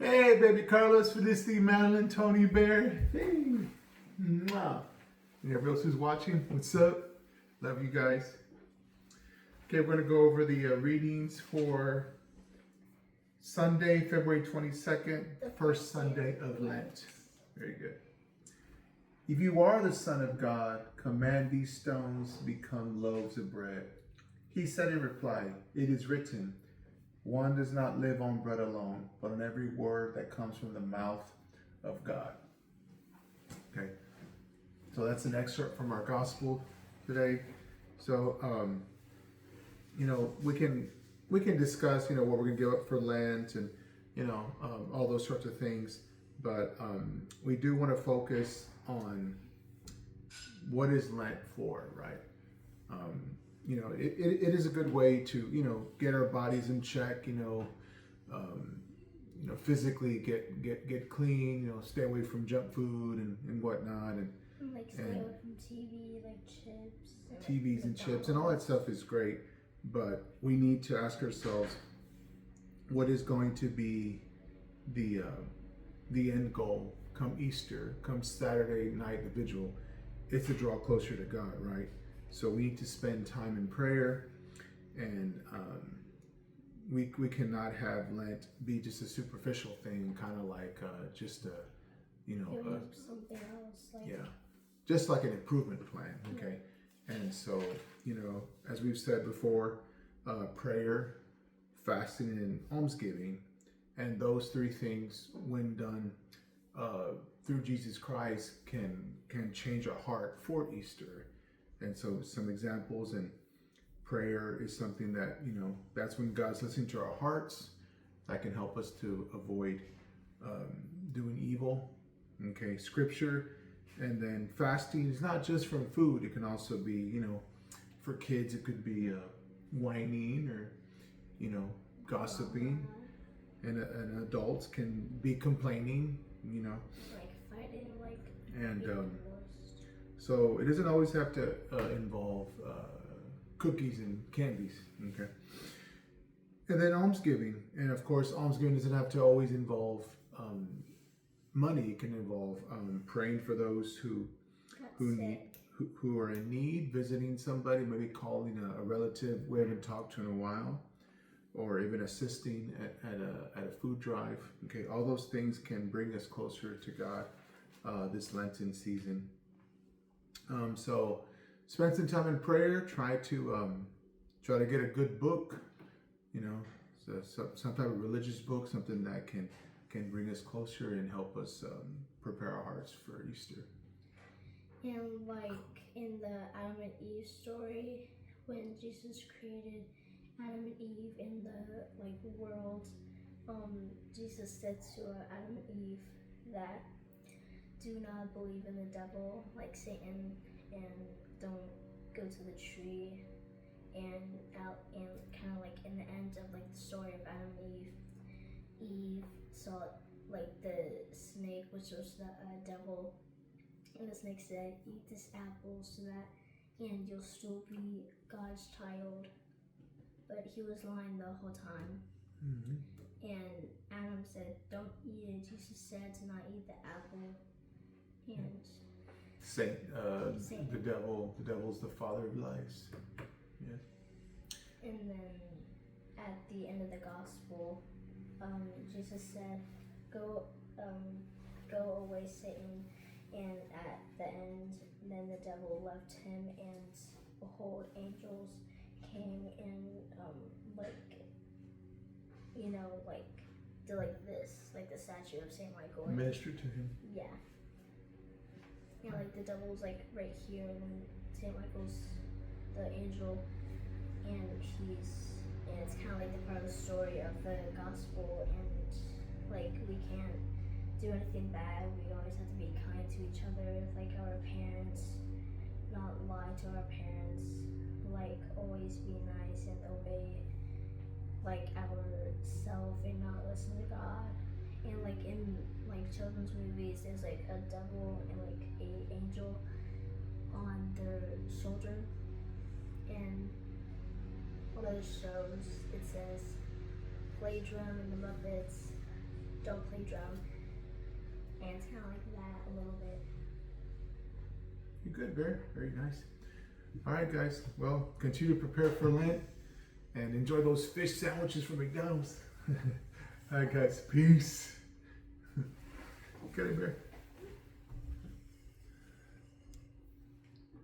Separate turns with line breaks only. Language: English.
Hey, baby Carlos, Felicity, Madeline, Tony, Bear. Hey. Mwah. And everybody else who's watching, what's up? Love you guys. Okay, we're going to go over the readings for Sunday, February 22nd, the first Sunday of Lent. Very good. If you are the Son of God, command these stones to become loaves of bread. He said in reply, it is written, one does not live on bread alone, but on every word that comes from the mouth of God. Okay, so that's an excerpt from our gospel today. So, we can discuss, what we're going to give up for Lent and, all those sorts of things. But we do want to focus on what is Lent for, right? It is a good way to, get our bodies in check, physically get clean, stay away from junk food and whatnot. And
stay away from TV, like chips.
TVs and chips and all that stuff is great. But we need to ask ourselves, what is going to be the end goal come Easter, come Saturday night, the vigil? It's to draw closer to God, right? So we need to spend time in prayer, and we cannot have Lent be just a superficial thing, kind of like just a,
something else.
Just like an improvement plan, okay? And so, as we've said before, prayer, fasting, and almsgiving, and those three things, when done through Jesus Christ, can change our heart for Easter. And so some examples, and prayer is something that, that's when God's listening to our hearts. That can help us to avoid doing evil. Okay, scripture. And then fasting is not just from food. It can also be, for kids, it could be whining or, gossiping. And adults can be complaining,
Like fighting,
and so it doesn't always have to involve cookies and candies, okay? And then almsgiving. And of course, almsgiving doesn't have to always involve money. It can involve praying for those who are in need, visiting somebody, maybe calling a relative we haven't talked to in a while, or even assisting at a food drive. Okay, all those things can bring us closer to God this Lenten season. So spend some time in prayer. Try to get a good book, some type of religious book, something that can bring us closer and help us prepare our hearts for Easter.
And like in the Adam and Eve story, when Jesus created Adam and Eve in the world, Jesus said to Adam and Eve that do not believe in the devil, like Satan, and don't go to the tree. And kind of like in the end of the story of Adam and Eve saw the snake, which was the devil, and the snake said, "Eat this apple so that and you'll still be God's child." But he was lying the whole time.
Mm-hmm.
And Adam said, "Don't eat it." Jesus said to not eat the apple. And
Satan. The devil's the father of lies. Yes.
And then at the end of the gospel, Jesus said, "Go away, Satan." And at the end, then the devil left him, and behold, angels came and did this, the statue of Saint Michael.
Ministered to him.
Yeah. And the devil's right here, and then Saint Michael's the angel, and it's kind of the part of the story of the gospel, and we can't do anything bad. We always have to be kind to each other, like our parents, not lie to our parents, always be nice and obey ourself and not listen to God. And in children's movies, there's a devil and a angel on their shoulder, and one of the shows, it says play drum and the Muppets, don't play drum. And it's kind of like that a little bit.
You're good, Bear. Very nice. All right, guys. Well, continue to prepare for Lent and enjoy those fish sandwiches from McDonald's. All right, guys. Peace. Okay, Bear.